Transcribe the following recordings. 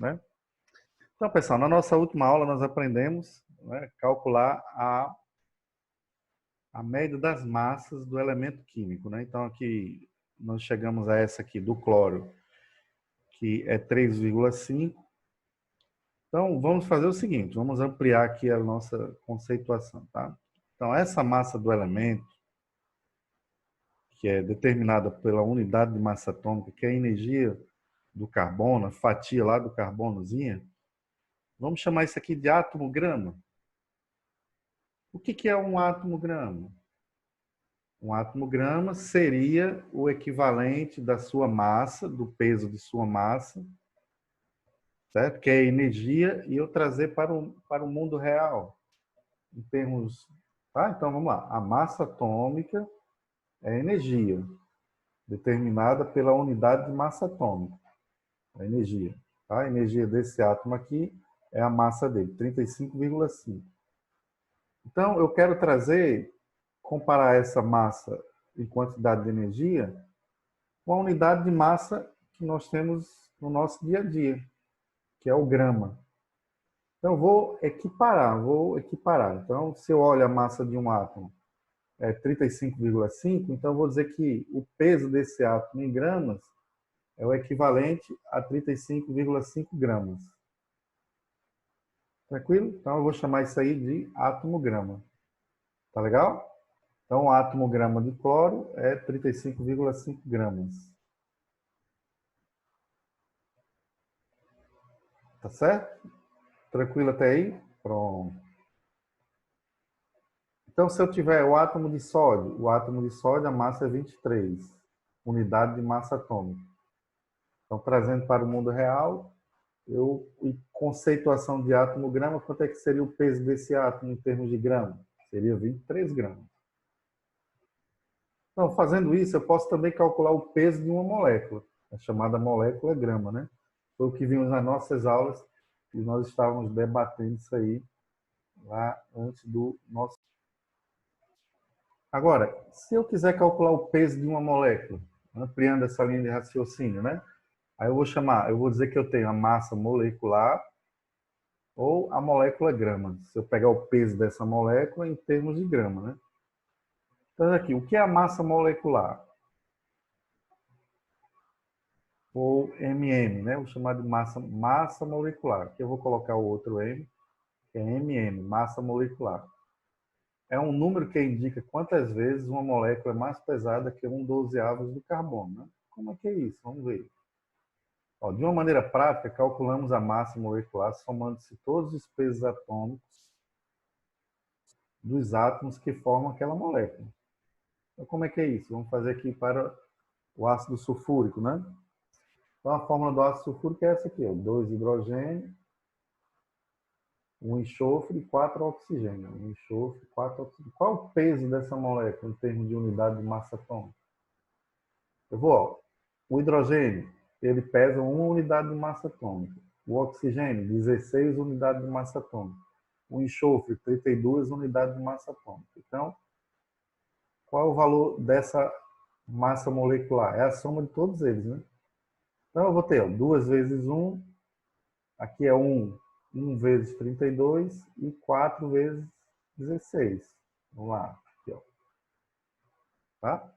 né? Então, pessoal, na nossa última aula nós aprendemos, né, calcular a média das massas do elemento químico, né? Então, aqui nós chegamos a essa aqui do cloro, que é 3,5. Então, vamos fazer o seguinte, vamos ampliar aqui a nossa conceituação, tá? Então, essa massa do elemento, que é determinada pela unidade de massa atômica, que é a energia do carbono, a fatia lá do carbonozinha, vamos chamar isso aqui de átomo-grama. O que é um átomo-grama? Um átomo-grama seria o equivalente da sua massa, do peso de sua massa, certo? Que é energia, e eu trazer para o mundo real, em termos... Tá? Então, vamos lá. A massa atômica é energia, determinada pela unidade de massa atômica. A energia. Tá? A energia desse átomo aqui é a massa dele, 35,5. Então, eu quero comparar essa massa em quantidade de energia com a unidade de massa que nós temos no nosso dia a dia, que é o grama. Então, vou equiparar. Então, se eu olho a massa de um átomo, é 35,5, então eu vou dizer que o peso desse átomo em gramas é o equivalente a 35,5 gramas. Tranquilo? Então, eu vou chamar isso aí de átomo-grama. Tá legal? Então, o átomo-grama de cloro é 35,5 gramas. Tá certo? Tranquilo até aí? Pronto. Então, se eu tiver o átomo de sódio, a massa é 23, unidade de massa atômica. Então, trazendo para o mundo real, e conceituação de átomo-grama, quanto é que seria o peso desse átomo em termos de grama? Seria 23 gramas. Então, fazendo isso, eu posso também calcular o peso de uma molécula, a chamada molécula grama, né? Foi o que vimos nas nossas aulas e nós estávamos debatendo isso aí lá antes do nosso... Agora, se eu quiser calcular o peso de uma molécula, ampliando essa linha de raciocínio, né? Aí eu vou dizer que eu tenho a massa molecular ou a molécula grama. Se eu pegar o peso dessa molécula em termos de grama, né? Então, aqui, o que é a massa molecular? Ou MM, né? Vou chamar de massa molecular. Aqui eu vou colocar o outro M, que é MM, massa molecular. É um número que indica quantas vezes uma molécula é mais pesada que 1/12 do carbono, né? Como é que é isso? Vamos ver. Ó, de uma maneira prática, calculamos a massa molecular somando-se todos os pesos atômicos dos átomos que formam aquela molécula. Então, como é que é isso? Vamos fazer aqui para o ácido sulfúrico, né? Então, a fórmula do ácido sulfúrico é essa aqui, ó, 2 hidrogênio, 1 enxofre e 4 oxigênio. 1 enxofre, 4 oxigênio. Qual é o peso dessa molécula em termos de unidade de massa atômica? Eu vou, ó, o hidrogênio, ele pesa 1 unidade de massa atômica. O oxigênio, 16 unidades de massa atômica. O enxofre, 32 unidades de massa atômica. Então, qual é o valor dessa massa molecular? É a soma de todos eles, né? Então, eu vou ter, ó, 2 vezes 1, aqui é 1 vezes 32 e 4 vezes 16. Vamos lá. Aqui, ó. Tá?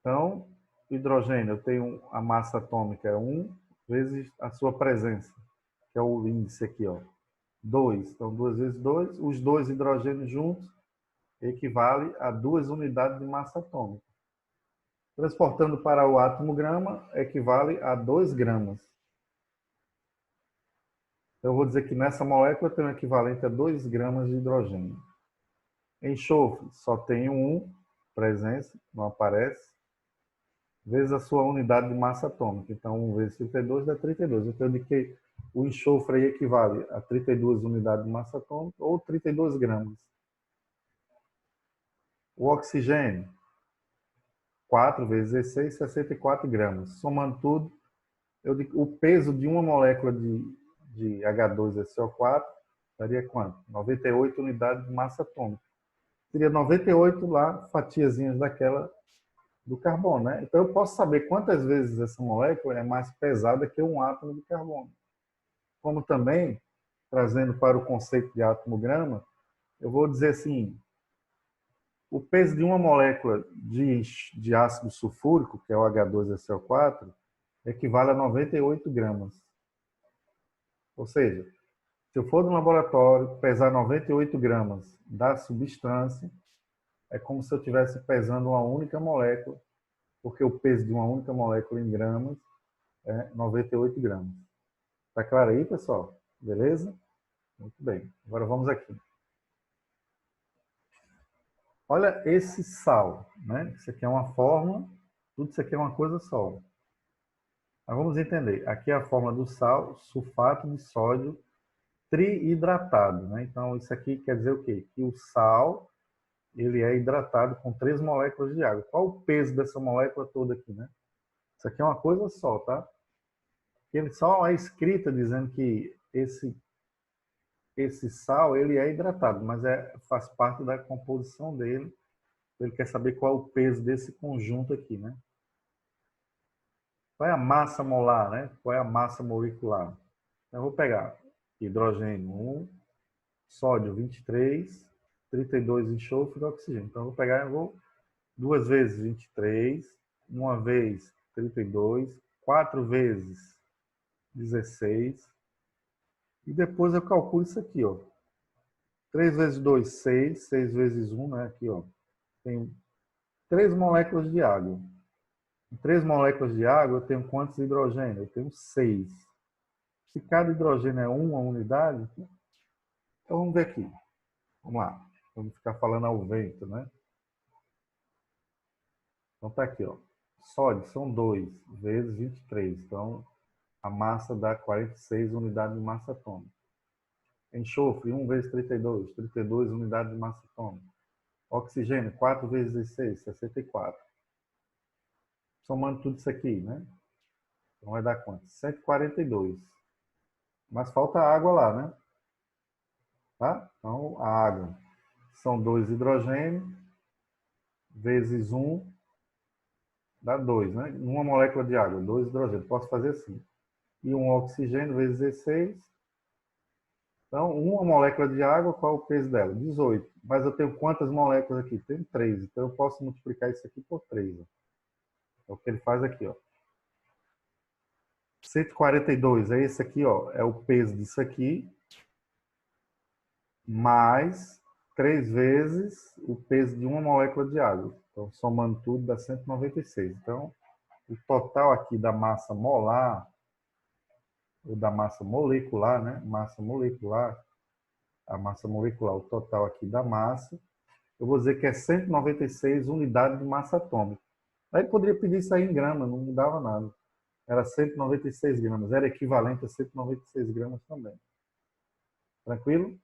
Então, hidrogênio, eu tenho a massa atômica é 1 vezes a sua presença, que é o índice aqui, ó. 2. Então, 2 vezes 2. Os dois hidrogênios juntos equivale a 2 unidades de massa atômica. Transportando para o átomo grama, equivale a 2 gramas. Eu vou dizer que nessa molécula tem um equivalente a 2 gramas de hidrogênio. Enxofre, só tem 1, presença, não aparece, vezes a sua unidade de massa atômica. Então, 1 vezes 32 dá 32. Então, eu digo que o enxofre aí equivale a 32 unidades de massa atômica ou 32 gramas. O oxigênio, 4 vezes 16, 64 gramas. Somando tudo, eu digo, o peso de uma molécula de H2SO4 daria quanto? 98 unidades de massa atômica. Seria 98 lá, fatiazinhas daquela do carbono, né? Então, eu posso saber quantas vezes essa molécula é mais pesada que um átomo de carbono. como também, trazendo para o conceito de átomo-grama, eu vou dizer assim, o peso de uma molécula de ácido sulfúrico, que é o H2SO4, equivale a 98 gramas. Ou seja, se eu for no laboratório pesar 98 gramas da substância, é como se eu estivesse pesando uma única molécula, porque o peso de uma única molécula em gramas é 98 gramas. Tá claro aí, pessoal? Beleza? Muito bem. Agora vamos aqui. Olha esse sal, né? Isso aqui é uma fórmula, tudo isso aqui é uma coisa só. Mas vamos entender. Aqui é a fórmula do sal, sulfato de sódio triidratado, né? Então, isso aqui quer dizer o quê? Que o sal, ele é hidratado com 3 moléculas de água. Qual o peso dessa molécula toda aqui, né? Isso aqui é uma coisa só, tá? Ele só é escrita dizendo que esse sal, ele é hidratado, mas faz parte da composição dele. Ele quer saber qual é o peso desse conjunto aqui, né? Qual é a massa molar, né? Qual é a massa molecular? Então, eu vou pegar hidrogênio 1, sódio 23, 32 enxofre e oxigênio. Então, eu vou pegar, eu vou 2 vezes 23, uma vez 32, 4 vezes 16, e depois eu calculo isso aqui, ó. 3 vezes 2, 6, 6 vezes 1, né? Aqui, ó. Tem 3 moléculas de água. Em 3 moléculas de água, eu tenho quantos hidrogênios? Eu tenho 6. Se cada hidrogênio é uma unidade, então vamos ver aqui. Vamos lá. Vamos ficar falando ao vento, né? Então tá aqui, ó. Sódio são 2 vezes 23. Então, a massa dá 46 unidades de massa atômica. Enxofre, 1 vezes 32. 32 unidades de massa atômica. Oxigênio, 4 vezes 16, 64. Somando tudo isso aqui, né? Então vai dar quanto? 142. Mas falta água lá, né? Tá? Então, a água são 2 hidrogênios vezes 1 dá 2, né? Uma molécula de água, 2 hidrogênios. Posso fazer assim. E um oxigênio vezes 16. Então, uma molécula de água, qual é o peso dela? 18. Mas eu tenho quantas moléculas aqui? Tenho 3. Então, eu posso multiplicar isso aqui por 3. Ó. É o que ele faz aqui, ó. 142 é esse aqui, ó. É o peso disso aqui. Mais 3 vezes o peso de uma molécula de água. Então, somando tudo, dá 196. Então, o total aqui da massa molar, ou da massa molecular, né? Massa molecular, a massa molecular, o total aqui da massa, eu vou dizer que é 196 unidades de massa atômica. Aí poderia pedir isso aí em grama, não mudava nada. Era 196 gramas, era equivalente a 196 gramas também. Tranquilo?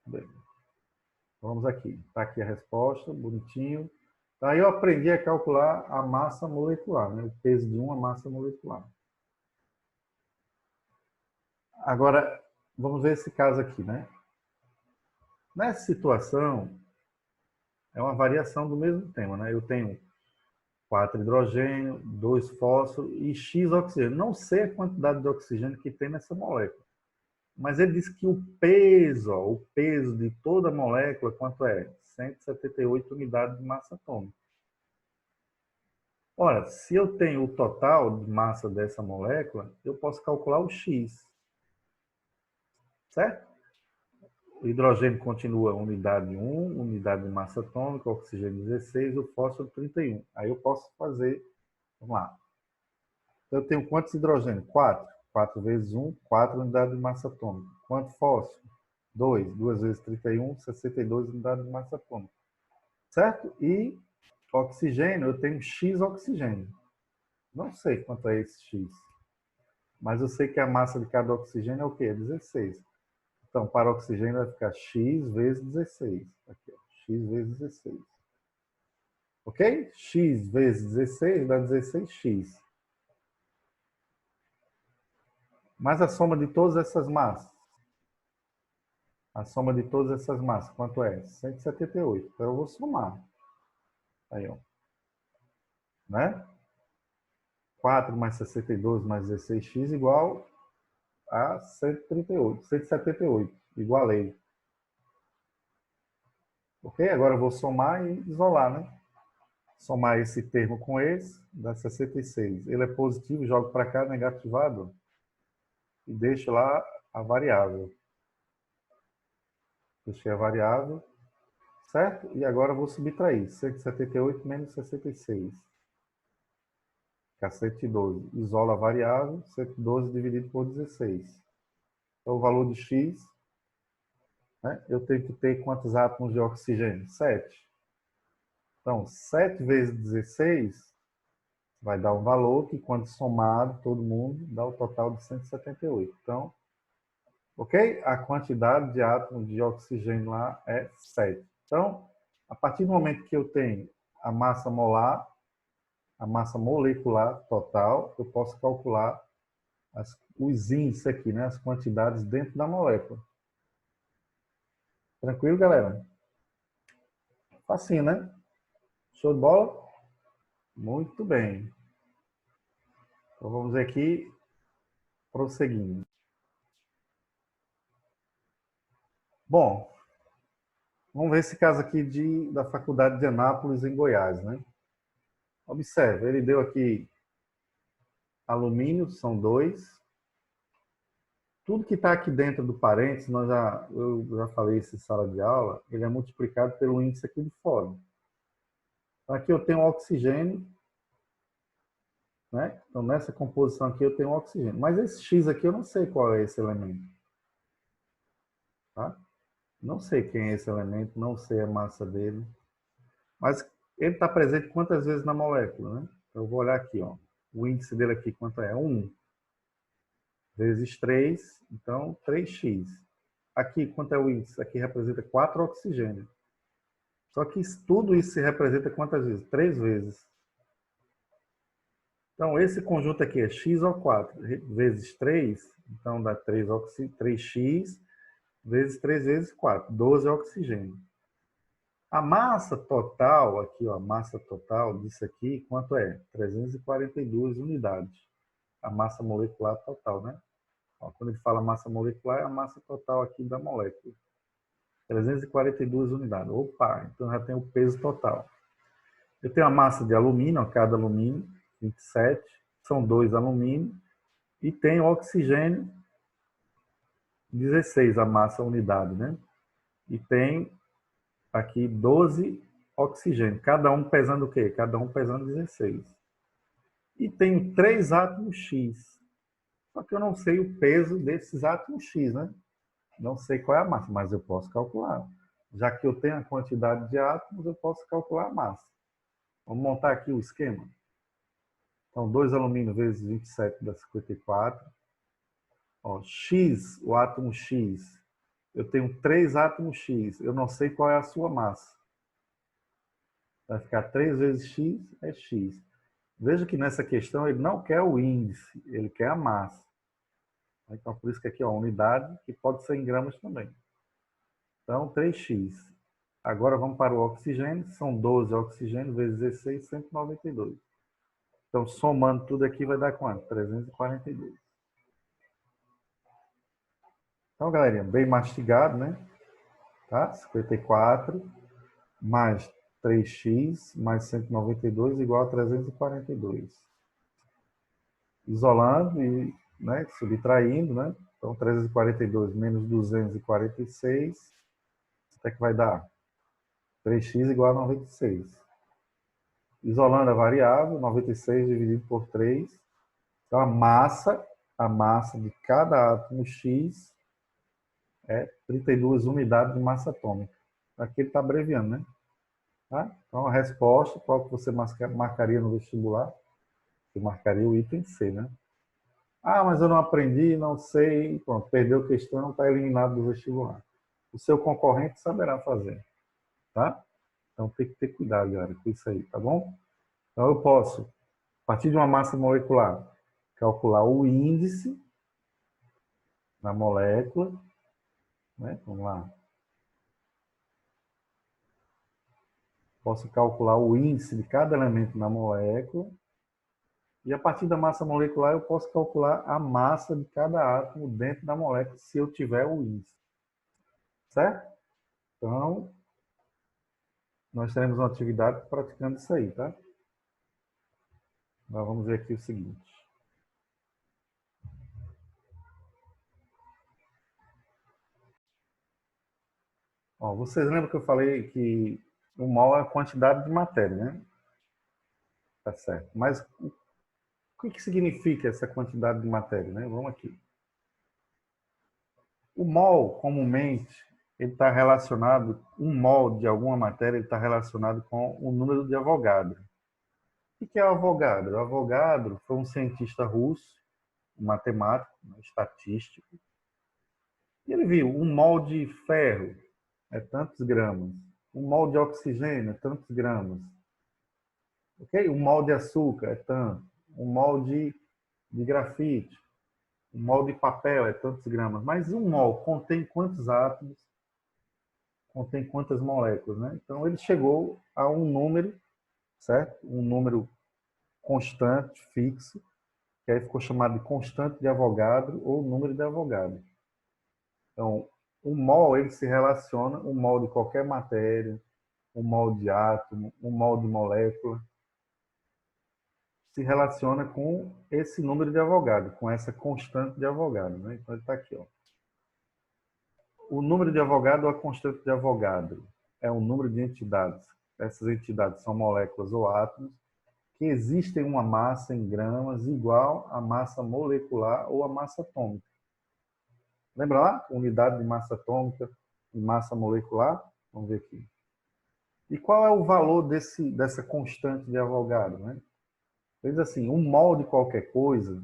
Bem, vamos aqui. Está aqui a resposta, bonitinho. Aí eu aprendi a calcular a massa molecular, né? O peso de uma massa molecular. Agora, vamos ver esse caso aqui, né? Nessa situação, é uma variação do mesmo tema, né? Eu tenho 4 hidrogênio, 2 fósforo e X oxigênio. Não sei a quantidade de oxigênio que tem nessa molécula. Mas ele diz que o peso, ó, o peso de toda a molécula, quanto é? 178 unidades de massa atômica. Ora, se eu tenho o total de massa dessa molécula, eu posso calcular o X. Certo? O hidrogênio continua unidade 1, unidade de massa atômica, o oxigênio 16, o fósforo 31. Aí eu posso fazer, vamos lá. Eu tenho quantos hidrogênios? 4. 4 vezes 1, 4 unidades de massa atômica. Quanto fósforo? 2. 2 vezes 31, 62 unidades de massa atômica. Certo? E oxigênio, eu tenho X oxigênio. Não sei quanto é esse X. Mas eu sei que a massa de cada oxigênio é o quê? 16. Então, para o oxigênio vai ficar X vezes 16. Aqui, ó, X vezes 16. Ok? X vezes 16 dá 16x. Mas a soma de todas essas massas. A soma de todas essas massas, quanto é? 178. Então, eu vou somar. Aí, ó. Né? 4 mais 62 mais 16x igual a 138, 178. Igualei. Ok? Agora eu vou somar e isolar, né? Somar esse termo com esse, dá 66. Ele é positivo, jogo para cá, negativado, e deixo lá a variável. Deixei a variável, certo? E agora eu vou subtrair. 178 menos 66. Fica 112. Isola a variável, 112 dividido por 16. Então, o valor de x, né, eu tenho que ter quantos átomos de oxigênio? 7. Então, 7 vezes 16 vai dar um valor que, quando somado, todo mundo, dá o total de 178. Então, ok? A quantidade de átomos de oxigênio lá é 7. Então, a partir do momento que eu tenho a massa molar, a massa molecular total, eu posso calcular os índices aqui, né? As quantidades dentro da molécula. Tranquilo, galera? Facinho, né? Show de bola? Muito bem. Então, vamos aqui, prosseguindo. Bom, vamos ver esse caso aqui da Faculdade de Anápolis, em Goiás, né? Observe, ele deu aqui alumínio, são 2. Tudo que está aqui dentro do parênteses, eu já falei isso em sala de aula, ele é multiplicado pelo índice aqui de fora. Então, aqui eu tenho oxigênio, né? Então, nessa composição aqui eu tenho oxigênio. Mas esse X aqui eu não sei qual é esse elemento. Tá? Não sei quem é esse elemento, não sei a massa dele. Mas ele está presente quantas vezes na molécula, né? Eu vou olhar aqui, ó. O índice dele aqui, quanto é? 1 vezes 3, então 3x. Aqui, quanto é o índice? Aqui representa 4 oxigênio. Só que tudo isso se representa quantas vezes? 3 vezes. Então, esse conjunto aqui é x ao 4 vezes 3, então dá 3x vezes 3 vezes 4, 12 oxigênio. A massa total, aqui, ó, a massa total disso aqui, quanto é? 342 unidades. A massa molecular total, né? Ó, quando ele fala massa molecular, é a massa total aqui da molécula. 342 unidades. Opa, então já tem o peso total. Eu tenho a massa de alumínio, cada alumínio, 27. São 2 alumínio. E tem o oxigênio, 16, a massa unidade, né? E tem aqui 12 oxigênio. Cada um pesando o quê? Cada um pesando 16. E tenho 3 átomos X. Só que eu não sei o peso desses átomos X, né? Não sei qual é a massa, mas eu posso calcular. Já que eu tenho a quantidade de átomos, eu posso calcular a massa. Vamos montar aqui o esquema. Então, 2 alumínio vezes 27 dá 54. Ó, X, o átomo X. Eu tenho 3 átomos X. Eu não sei qual é a sua massa. Vai ficar 3 vezes X é X. Veja que nessa questão ele não quer o índice, ele quer a massa. Então, por isso que aqui é a unidade, que pode ser em gramas também. Então, 3x. Agora vamos para o oxigênio. São 12 oxigênio vezes 16, 192. Então, somando tudo aqui, vai dar quanto? 342. Então, galerinha, bem mastigado, né? Tá? 54 mais 3x mais 192 igual a 342. Isolando e, né, subtraindo, né? Então, 342 menos 246, até que vai dar 3x igual a 96. Isolando a variável, 96 dividido por 3. Então, a massa de cada átomo X é 32 unidades de massa atômica. Aqui ele está abreviando, né? Tá? Então, a resposta, qual que você marcaria no vestibular? Você marcaria o item C, né? Ah, mas eu não aprendi, não sei. Pronto, perdeu a questão, está eliminado do vestibular. O seu concorrente saberá fazer, tá? Então, tem que ter cuidado, galera, com isso aí, tá bom? Então, eu posso, a partir de uma massa molecular, calcular o índice na molécula, né? Vamos lá. Posso calcular o índice de cada elemento na molécula. E a partir da massa molecular eu posso calcular a massa de cada átomo dentro da molécula se eu tiver o índice. Certo? Então, nós teremos uma atividade praticando isso aí, tá? Nós vamos ver aqui o seguinte. Ó, vocês lembram que eu falei que o mol é a quantidade de matéria, né? Tá certo. Mas o que significa essa quantidade de matéria, né? Vamos aqui. O mol, comumente, ele está relacionado, um mol de alguma matéria, ele está relacionado com o número de Avogadro. O que é o Avogadro? O Avogadro foi um cientista russo, um matemático, um estatístico, e ele viu um mol de ferro é tantos gramas, um mol de oxigênio é tantos gramas, ok? Um mol de açúcar é tanto, um mol de grafite, um mol de papel é tantos gramas, mas um mol contém quantos átomos, contém quantas moléculas, né? Então ele chegou a um número, certo? Um número constante, fixo, que aí ficou chamado de constante de Avogadro ou número de Avogadro. Então, o mol ele se relaciona, um mol de qualquer matéria, um mol de átomo, um mol de molécula, se relaciona com esse número de Avogadro, com essa constante de Avogadro, né? Então ele está aqui, ó. O número de Avogadro ou a constante de Avogadro é o número de entidades. Essas entidades são moléculas ou átomos que existem uma massa em gramas igual à massa molecular ou à massa atômica. Lembra lá? Unidade de massa atômica e massa molecular? Vamos ver aqui. E qual é o valor dessa constante de Avogadro, né? Diz assim, um mol de qualquer coisa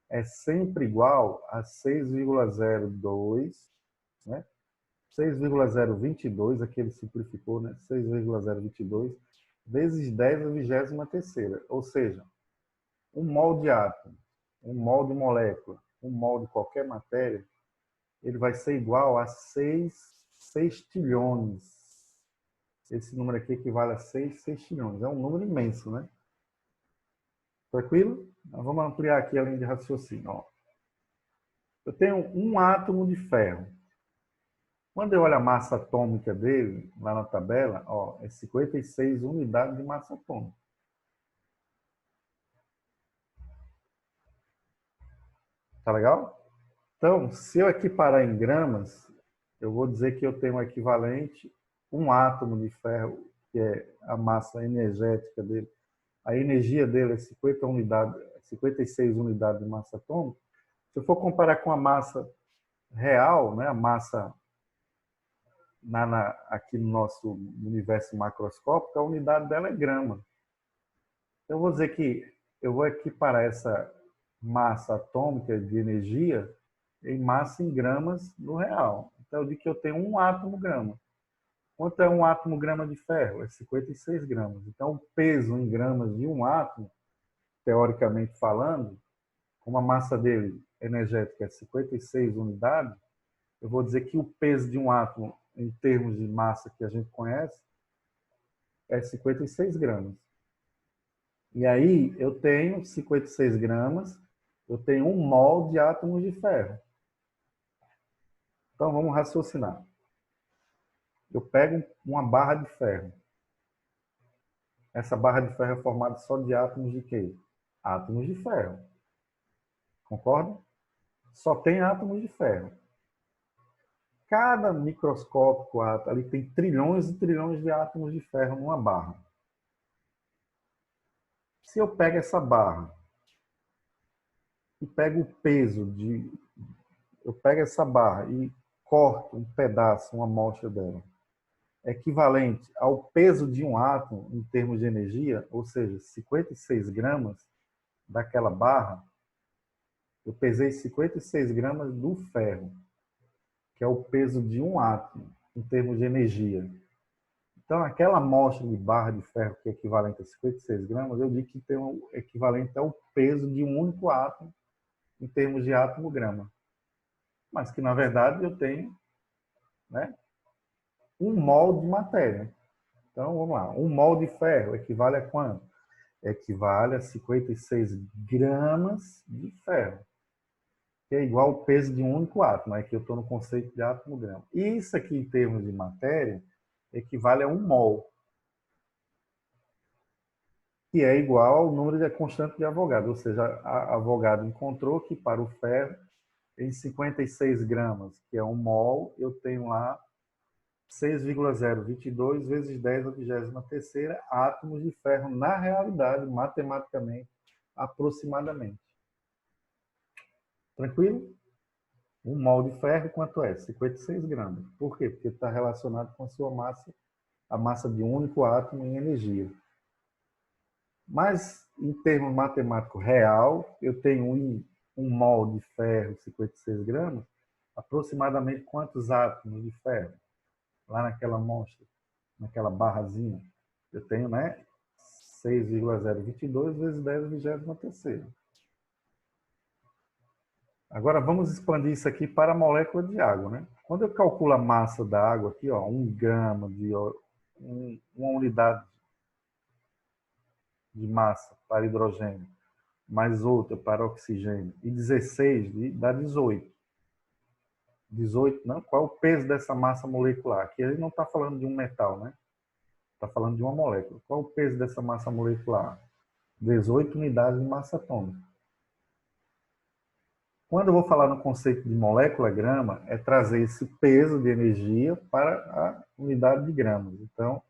é sempre igual a 6,02, né? 6,022, aqui ele simplificou, né? 6,022 vezes 10 à 23ª. Ou seja, um mol de átomo, um mol de molécula, um mol de qualquer matéria, ele vai ser igual a 6 sextilhões. Esse número aqui equivale a 6 sextilhões. É um número imenso, né? Tranquilo? Então, vamos ampliar aqui a linha de raciocínio. Ó. Eu tenho um átomo de ferro. Quando eu olho a massa atômica dele, lá na tabela, ó, é 56 unidades de massa atômica. Tá legal? Então, se eu equiparar em gramas, eu vou dizer que eu tenho um equivalente, um átomo de ferro, que é a massa energética dele. A energia dele é 56 unidades de massa atômica. Se eu for comparar com a massa real, né, a massa aqui no nosso universo macroscópico, a unidade dela é grama. Então, eu vou dizer que eu vou equiparar essa massa atômica de energia em massa em gramas no real. Então, eu digo que eu tenho um átomo grama. Quanto é um átomo grama de ferro? É 56 gramas. Então, o peso em gramas de um átomo, teoricamente falando, como a massa dele energética é 56 unidades, eu vou dizer que o peso de um átomo, em termos de massa que a gente conhece, é 56 gramas. E aí eu tenho 56 gramas, eu tenho um mol de átomos de ferro. Então vamos raciocinar. Eu pego uma barra de ferro. Essa barra de ferro é formada só de átomos de quê? Átomos de ferro. Concorda? Só tem átomos de ferro. Cada microscópico ali tem trilhões e trilhões de átomos de ferro numa barra. Se eu pego essa barra e pego o peso de... Eu pego essa barra e corto um pedaço, uma amostra dela, equivalente ao peso de um átomo em termos de energia, ou seja, 56 gramas daquela barra, eu pesei 56 gramas do ferro, que é o peso de um átomo em termos de energia. Então, aquela amostra de barra de ferro que é equivalente a 56 gramas, eu digo que tem um equivalente ao peso de um único átomo em termos de átomo-grama. Mas que, na verdade, eu tenho, né, um mol de matéria. Então, vamos lá. Um mol de ferro equivale a quanto? equivale a 56 gramas de ferro, que é igual ao peso de um único átomo. Aqui eu estou no conceito de átomo-grama. E isso aqui, em termos de matéria, equivale a 1 mol, que é igual ao número de constante de Avogadro. Ou seja, Avogadro encontrou que para o ferro, em 56 gramas, que é 1 mol, eu tenho lá 6,022 vezes 10 à 23ª átomos de ferro na realidade, matematicamente, aproximadamente. Tranquilo? 1 mol de ferro, quanto é? 56 gramas. Por quê? Porque está relacionado com a sua massa, a massa de um único átomo em energia. Mas, em termos matemáticos real, eu tenho 1 mol de ferro, 56 gramas, aproximadamente quantos átomos de ferro? Lá naquela amostra, naquela barrazinha, eu tenho, né, 6,022 vezes 10 à 23ª. Agora vamos expandir isso aqui para a molécula de água, né? Quando eu calculo a massa da água aqui, ó, 1 grama de uma unidade de massa para hidrogênio, mais outra para oxigênio, e 16 dá 18. 18, não? Qual é o peso dessa massa molecular? Aqui a gente não está falando de um metal, né? Está falando de uma molécula. Qual é o peso dessa massa molecular? 18 unidades de massa atômica. Quando eu vou falar no conceito de molécula grama, é trazer esse peso de energia para a unidade de gramas. Então,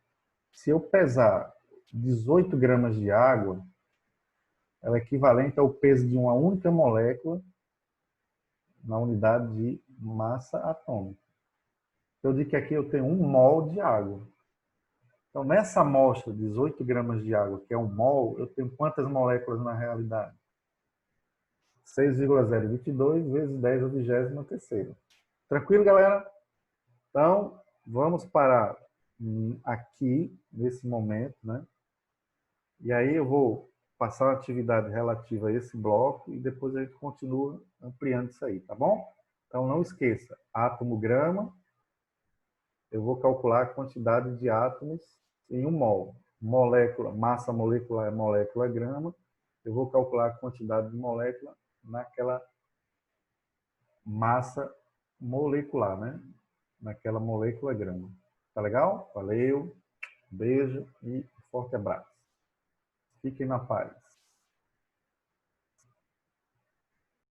se eu pesar 18 gramas de água, ela é equivalente ao peso de uma única molécula na unidade de massa atômica. Eu digo que aqui eu tenho 1 mol de água. Então, nessa amostra, 18 gramas de água, que é 1 mol, eu tenho quantas moléculas na realidade? 6,022 vezes 10 à 23ª. Tranquilo, galera? Então, vamos parar aqui, nesse momento, né? E aí eu vou passar uma atividade relativa a esse bloco e depois a gente continua ampliando isso aí, tá bom? Então, não esqueça, átomo-grama, eu vou calcular a quantidade de átomos em 1 mol. Molécula, massa molecular é molécula grama, eu vou calcular a quantidade de molécula naquela massa molecular, né? Naquela molécula grama. Tá legal? Valeu, beijo e forte abraço. Fiquem na paz.